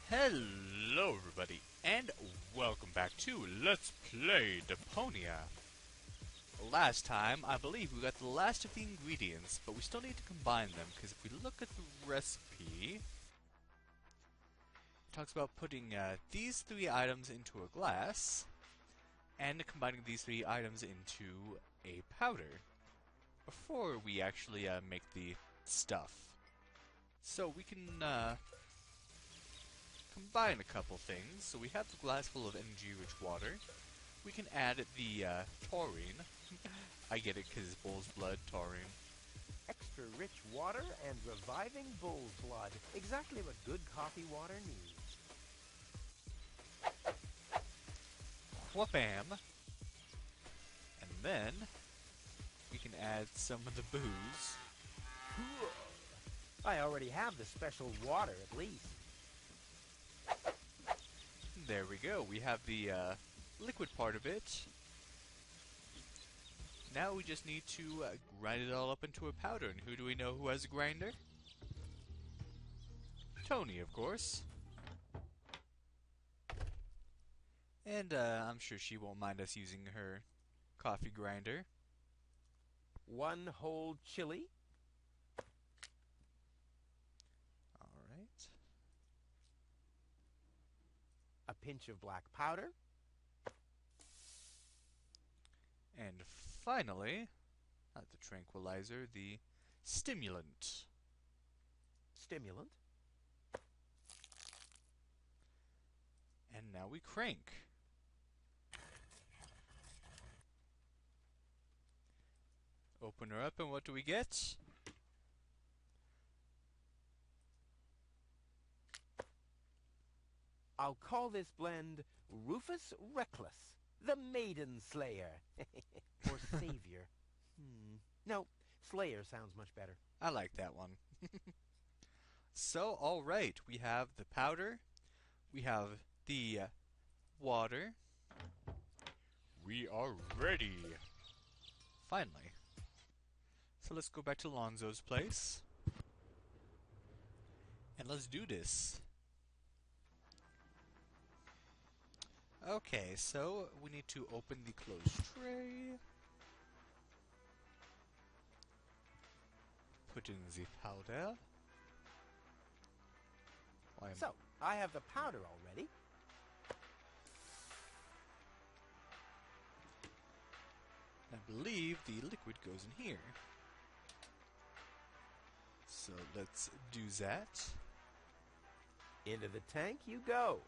Hello everybody, and welcome back to Let's Play Deponia. Last time, I believe we got the last of the ingredients, but we still need to combine them, because if we look at the recipe, it talks about putting these three items into a glass, and combining these three items into a powder, before we actually make the stuff. So we can combine a couple things. So we have the glass full of energy-rich water. We can add the taurine. I get it because it's bull's blood, taurine. Extra rich water and reviving bull's blood. Exactly what good coffee water needs. Whoopam! And then we can add some of the booze. Cool. I already have the special water at least. There we go. We have the liquid part of it. Now we just need to grind it all up into a powder. And who do we know who has a grinder? Tony, of course. And I'm sure she won't mind us using her coffee grinder. One whole chili. Alright. A pinch of black powder. And finally, not the tranquilizer, the stimulant. Stimulant. And now we crank. Open her up, and what do we get? I'll call this blend Rufus Reckless, the Maiden Slayer. Or Savior. No, Slayer sounds much better. I like that one. So, alright, we have the powder, we have the water. We are ready! Finally. So let's go back to Lonzo's place. And let's do this. Okay, so we need to open the closed tray. Put in the powder. So, I have the powder already. I believe the liquid goes in here. So let's do that. Into the tank you go.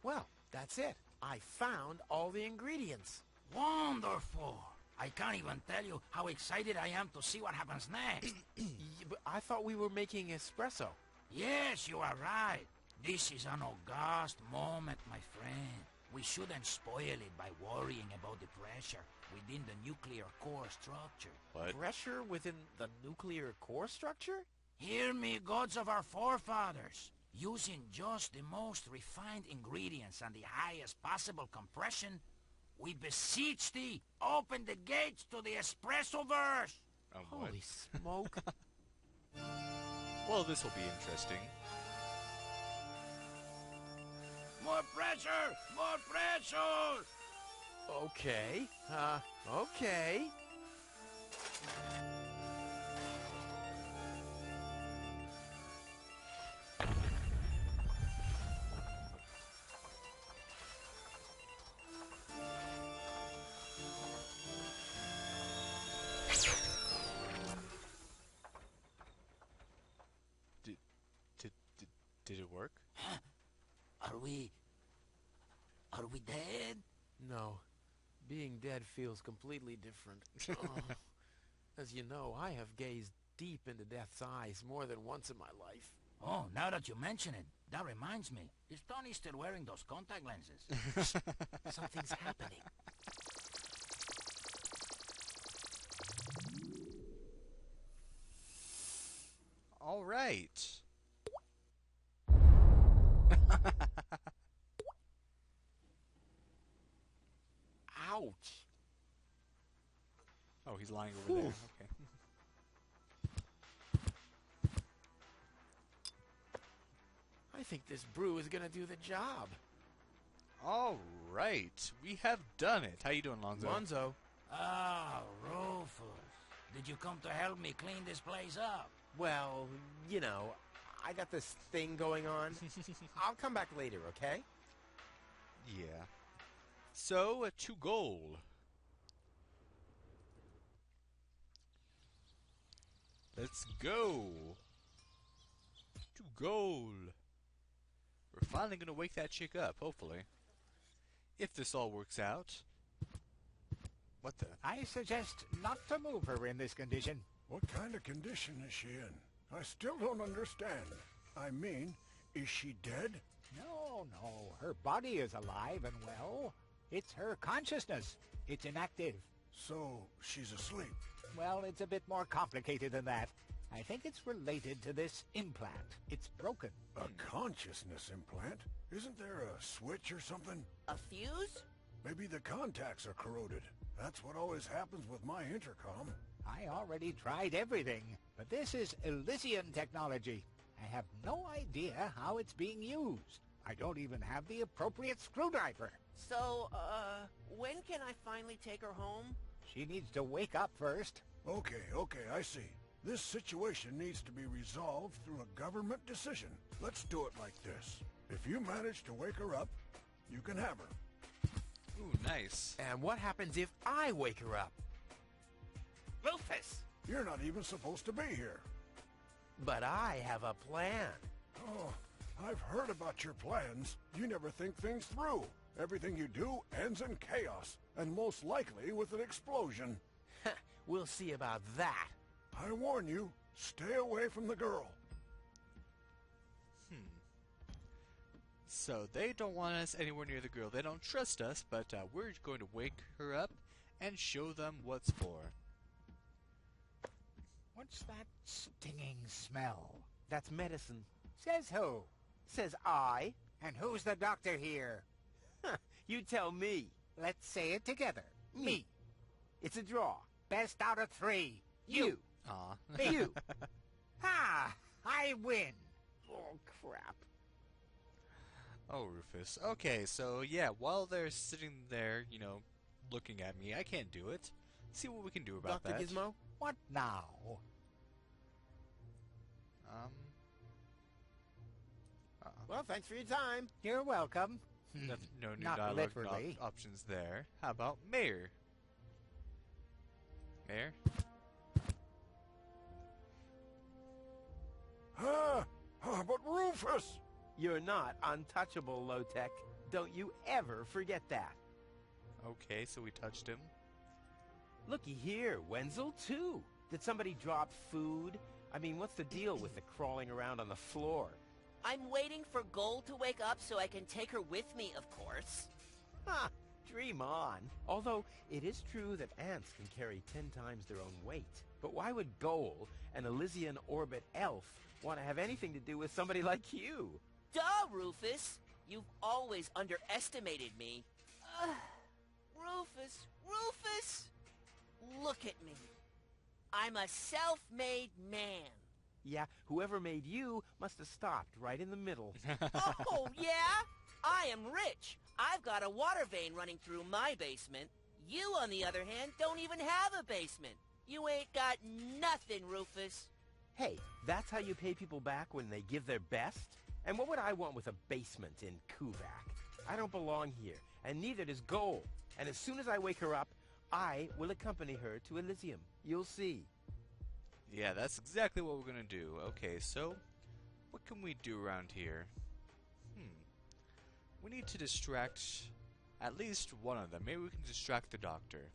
Well, that's it. I found all the ingredients. Wonderful! I can't even tell you how excited I am to see what happens next. But I thought we were making espresso. Yes, you are right. This is an august moment, my friend. We shouldn't spoil it by worrying about the pressure within the nuclear core structure. What? Pressure within the nuclear core structure? Hear me, gods of our forefathers. Using just the most refined ingredients and the highest possible compression, we beseech thee, open the gates to the espresso-verse! Holy smoke. Well, this will be interesting. More pressure! More pressure! Okay. Okay. Did it work? Are we dead? No. Being dead feels completely different. Oh. As you know, I have gazed deep into death's eyes more than once in my life. Oh, now that you mention it, that reminds me. Is Tony still wearing those contact lenses? Something's happening. All right. Ouch. Oh, he's lying over there. Okay. think this brew is gonna do the job. All right, we have done it. How you doing, Lonzo? Lonzo. Ah, Rufus. Did you come to help me clean this place up? Well, you know, I got this thing going on. I'll come back later, okay? Yeah. So, to goal. Let's go. To goal. We're finally going to wake that chick up, hopefully. If this all works out. What the? I suggest not to move her in this condition. What kind of condition is she in? I still don't understand. I mean, is she dead? No, no. Her body is alive and well. It's her consciousness. It's inactive. So, she's asleep. Well, it's a bit more complicated than that. I think it's related to this implant. It's broken. A consciousness implant? Isn't there a switch or something? A fuse? Maybe the contacts are corroded. That's what always happens with my intercom. I already tried everything, but this is Elysian technology. I have no idea how it's being used. I don't even have the appropriate screwdriver. So, when can I finally take her home? She needs to wake up first. Okay, I see. This situation needs to be resolved through a government decision. Let's do it like this. If you manage to wake her up, you can have her. Ooh, nice. And what happens if I wake her up? Rufus! You're not even supposed to be here. But I have a plan. Oh, I've heard about your plans. You never think things through. Everything you do ends in chaos, and most likely with an explosion. We'll see about that. I warn you, stay away from the girl. So they don't want us anywhere near the girl. They don't trust us, but we're going to wake her up and show them what's for. What's that stinging smell? That's medicine. Says who? Says I. And who's the doctor here? You tell me. Let's say it together. Me. It's a draw. Best out of three. You. Aw. You. Ha! I win. Oh, crap. Oh, Rufus. Okay, so yeah, while they're sitting there, you know, looking at me, I can't do it. See what we can do about Dr. that. Gizmo? What now? Well, thanks for your time. You're welcome. No new Not dialogue literally. options there. How about Mayor? Mayor? But Rufus! You're not untouchable, Low-Tech. Don't you ever forget that. Okay, so we touched him. Looky here, Wenzel, too. Did somebody drop food? I mean, what's the deal with the crawling around on the floor? I'm waiting for Gold to wake up so I can take her with me, of course. Ha! Dream on. Although, it is true that ants can carry 10 times their own weight. But why would Goal, an Elysian orbit elf, want to have anything to do with somebody like you? Duh, Rufus! You've always underestimated me. Rufus! Rufus! Look at me. I'm a self-made man. Yeah, whoever made you must have stopped right in the middle. Oh, yeah? I am rich. I've got a water vein running through my basement. You, on the other hand, don't even have a basement. You ain't got nothing, Rufus. Hey, that's how you pay people back when they give their best? And what would I want with a basement in Kuvak? I don't belong here, and neither does Goal. And as soon as I wake her up, I will accompany her to Elysium. You'll see. Yeah, that's exactly what we're gonna do. Okay, so what can we do around here? We need to distract at least one of them. Maybe we can distract the doctor.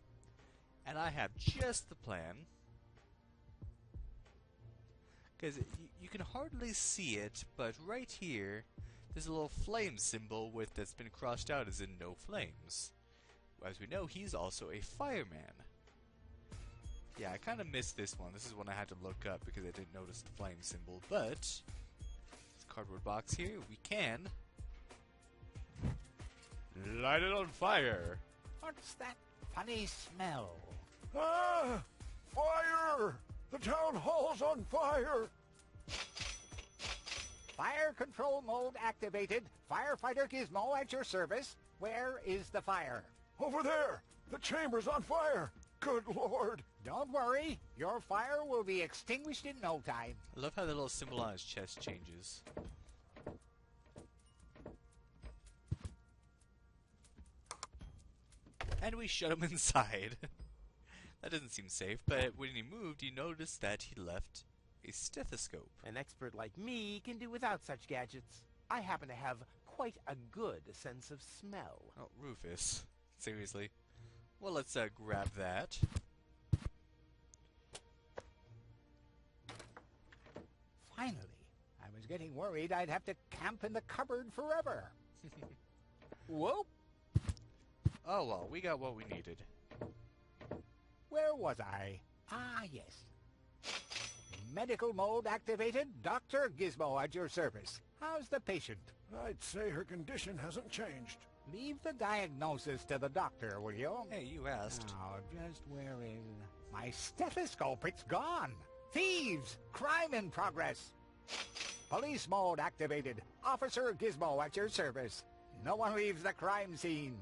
And I have just the plan. Because you can hardly see it, but right here, there's a little flame symbol that's been crossed out as in no flames. As we know, he's also a fireman. Yeah, I kind of missed this one. This is one I had to look up because I didn't notice the flame symbol. But, this cardboard box here, we can light it on fire. What's that funny smell? Ah! Fire! The town hall's on fire! Fire control mode activated. Firefighter Gizmo at your service. Where is the fire? Over there! The chamber's on fire! Good Lord! Don't worry. Your fire will be extinguished in no time. I love how the little symbol on his chest changes. And we shut him inside. That doesn't seem safe, but when he moved, you noticed that he left a stethoscope. An expert like me can do without such gadgets. I happen to have quite a good sense of smell. Oh, Rufus. Seriously. Well, let's grab that. Finally. I was getting worried I'd have to camp in the cupboard forever. Whoop! Oh well, we got what we needed. Where was I? Ah, yes. Medical mode activated. Dr. Gizmo at your service. How's the patient? I'd say her condition hasn't changed. Leave the diagnosis to the doctor, will you? Hey, you asked. Now, just where is... My stethoscope, it's gone! Thieves! Crime in progress! Police mode activated. Officer Gizmo at your service. No one leaves the crime scene.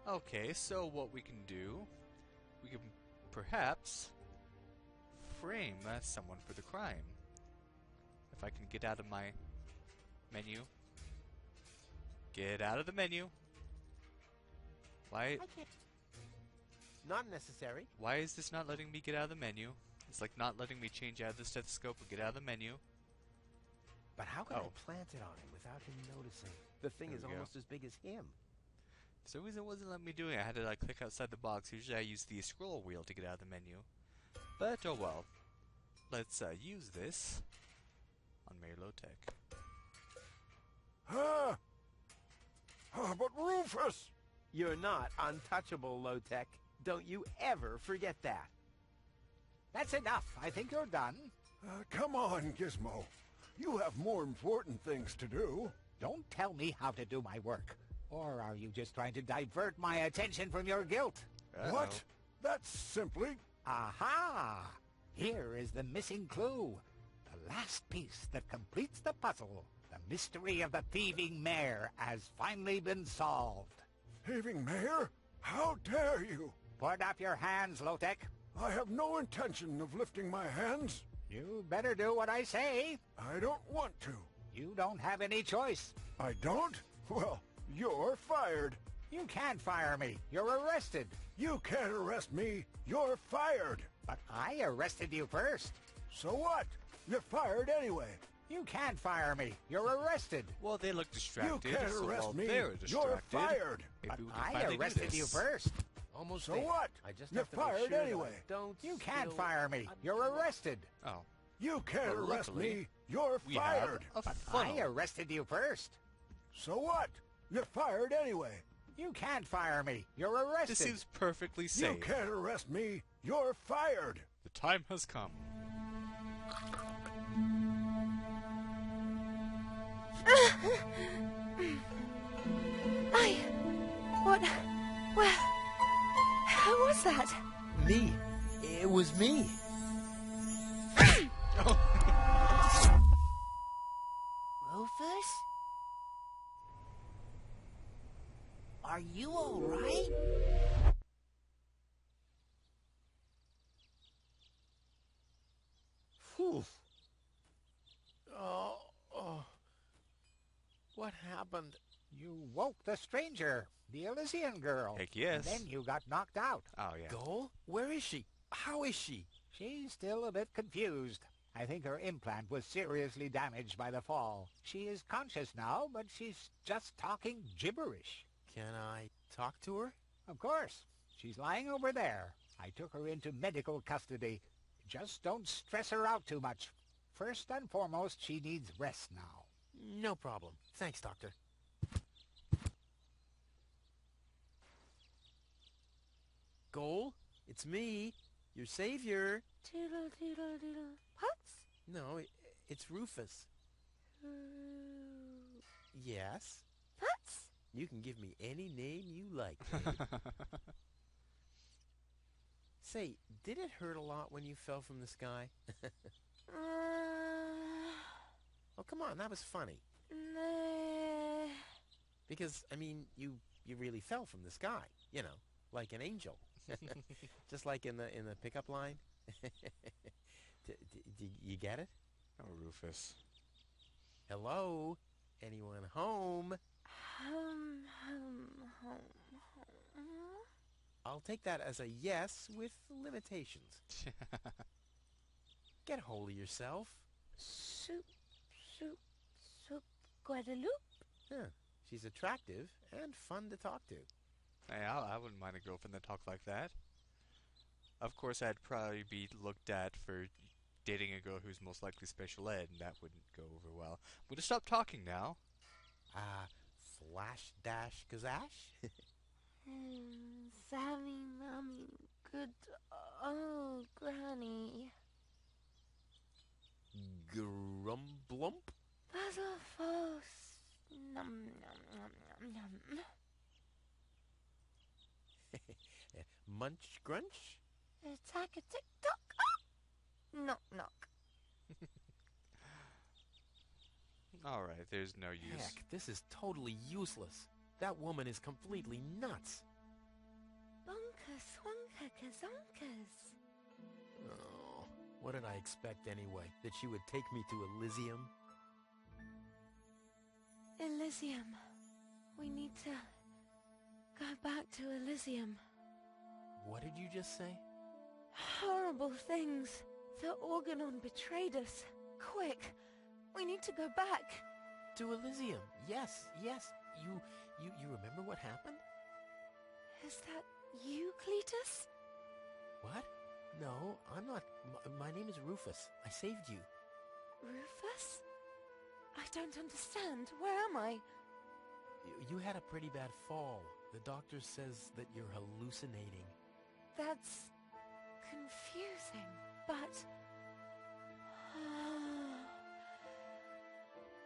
Okay, so what we can do, we can perhaps frame someone for the crime. If I can get out of my menu. Get out of the menu. Why? I can't. Not necessary. Why is this not letting me get out of the menu? It's like not letting me change out of the stethoscope or get out of the menu. But how can Oh. I plant it on him without him noticing? The thing There is we go. almost as big as him. For some reason it wasn't letting me do it. I had to like click outside the box. Usually I use the scroll wheel to get out of the menu. But oh well. Let's use this on Mary Low Tech. Ah! Ah, but Rufus! You're not untouchable, Low-Tech. Don't you ever forget that. That's enough. I think you're done. Come on, Gizmo. You have more important things to do. Don't tell me how to do my work. Or are you just trying to divert my attention from your guilt? What? That's simply... Aha! Here is the missing clue. The last piece that completes the puzzle. The mystery of the thieving mare has finally been solved. Thieving Mayor? How dare you? Put up your hands, Low-Tech. I have no intention of lifting my hands. You better do what I say. I don't want to. You don't have any choice. I don't? Well, you're fired. You can't fire me. You're arrested. You can't arrest me. You're fired. But I arrested you first. So what? You're fired anyway. You can't fire me. You're arrested. Well, they look distracted. You can't so arrest while me. they're You're distracted, fired. maybe But we can I finally do arrested you this. first. Almost So there. what? I just You're have to make fired sure that I anyway. Don't You can't spill- fire me. You're arrested. Oh, You can't Well, arrest luckily, me. You're we fired. have a But funnel. I arrested you first. So what? You're fired anyway. You can't fire me. You're arrested. This seems perfectly You safe. can't arrest me. You're fired. The time has come. What? Where was that? Me. It was me. Rufus? Are you all right? Whew. Oh. What happened? You woke the stranger, the Elysian girl. Heck yes. And then you got knocked out. Oh yeah. Goal? Where is she? How is she? She's still a bit confused. I think her implant was seriously damaged by the fall. She is conscious now, but she's just talking gibberish. Can I talk to her? Of course. She's lying over there. I took her into medical custody. Just don't stress her out too much. First and foremost, she needs rest now. No problem. Thanks, Doctor. Goal? It's me, your savior. Doodle doodle doodle. Putz? No, it's Rufus. Yes? Putz? You can give me any name you like, babe. Say, did it hurt a lot when you fell from the sky? Oh, come on, that was funny. Nah. Because, I mean, you really fell from the sky, you know, like an angel. Just like in the pickup line. You get it? Oh, Rufus. Hello? Anyone home? Home. I'll take that as a yes with limitations. Get hold of yourself. Soup. Guadaloup? Huh. She's attractive and fun to talk to. Hey, I wouldn't mind a girlfriend that talked like that. Of course, I'd probably be looked at for dating a girl who's most likely special ed, and that wouldn't go over well. I'm gonna stop talking now. Flash dash gazash? Sammy, Mommy, good. Oh, Granny. Grumblump? Puzzle false. Num, num, num, num, num. Munch grunch? Attack a tick-tock. Ah! Knock, knock. Alright, there's no use. Heck, this is totally useless. That woman is completely nuts. Bonkers, wonkers, zonkers. Oh, what did I expect anyway? That she would take me to Elysium? Elysium. We need to go back to Elysium. What did you just say? Horrible things. The Organon betrayed us. Quick, we need to go back. To Elysium. Yes. You remember what happened? Is that you, Cletus? What? No, I'm not. My name is Rufus. I saved you. Rufus? I don't understand. Where am I? You had a pretty bad fall. The doctor says that you're hallucinating. That's confusing, but...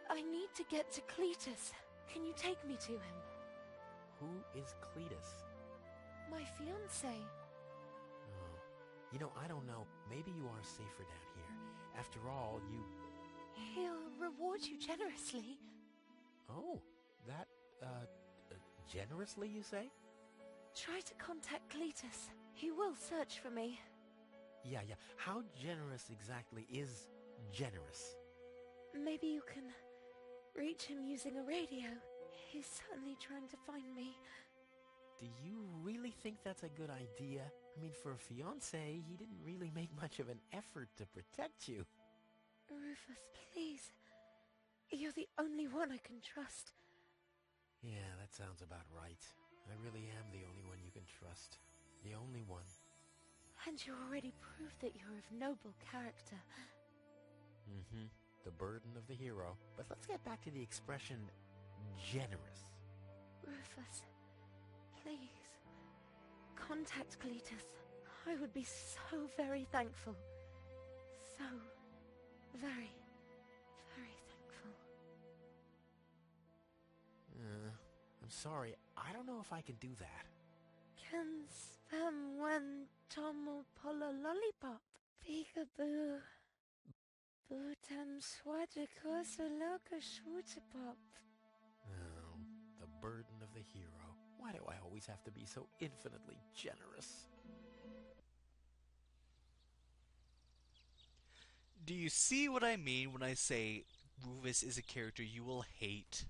I need to get to Cletus. Can you take me to him? Who is Cletus? My fiancé. Oh, you know, I don't know. Maybe you are safer down here. After all, you... He'll reward you generously. Oh, that, generously, you say? Try to contact Cletus. He will search for me. Yeah. How generous exactly is generous? Maybe you can reach him using a radio. He's certainly trying to find me. Do you really think that's a good idea? I mean, for a fiancé, he didn't really make much of an effort to protect you. Rufus, please. You're the only one I can trust. Yeah, that sounds about right. I really am the only one you can trust. The only one. And you already proved that you're of noble character. Mm-hmm. The burden of the hero. But let's get back to the expression generous. Rufus, please. Contact Cletus. I would be so very thankful. So very, very thankful. I'm sorry. I don't know if I can do that. Can spam when tomo polo lollipop. Peekaboo. Bootam swadikos loka pop. Oh, the burden of the hero. Why do I always have to be so infinitely generous? Do you see what I mean when I say Rufus is a character you will hate?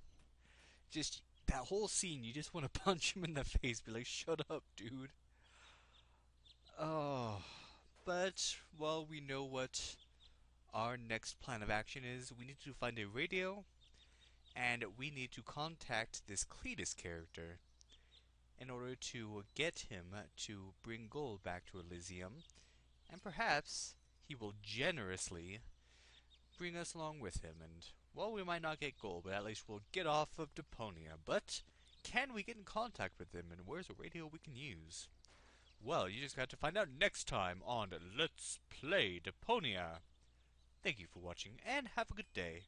Just that whole scene, you just want to punch him in the face, be like, shut up, dude. Oh, but, well, we know what our next plan of action is. We need to find a radio, and we need to contact this Cletus character in order to get him to bring gold back to Elysium, and perhaps he will generously bring us along with him, and, well, we might not get gold, but at least we'll get off of Deponia. But can we get in contact with him, and where's a radio we can use? Well, you just got to find out next time on Let's Play Deponia. Thank you for watching, and have a good day.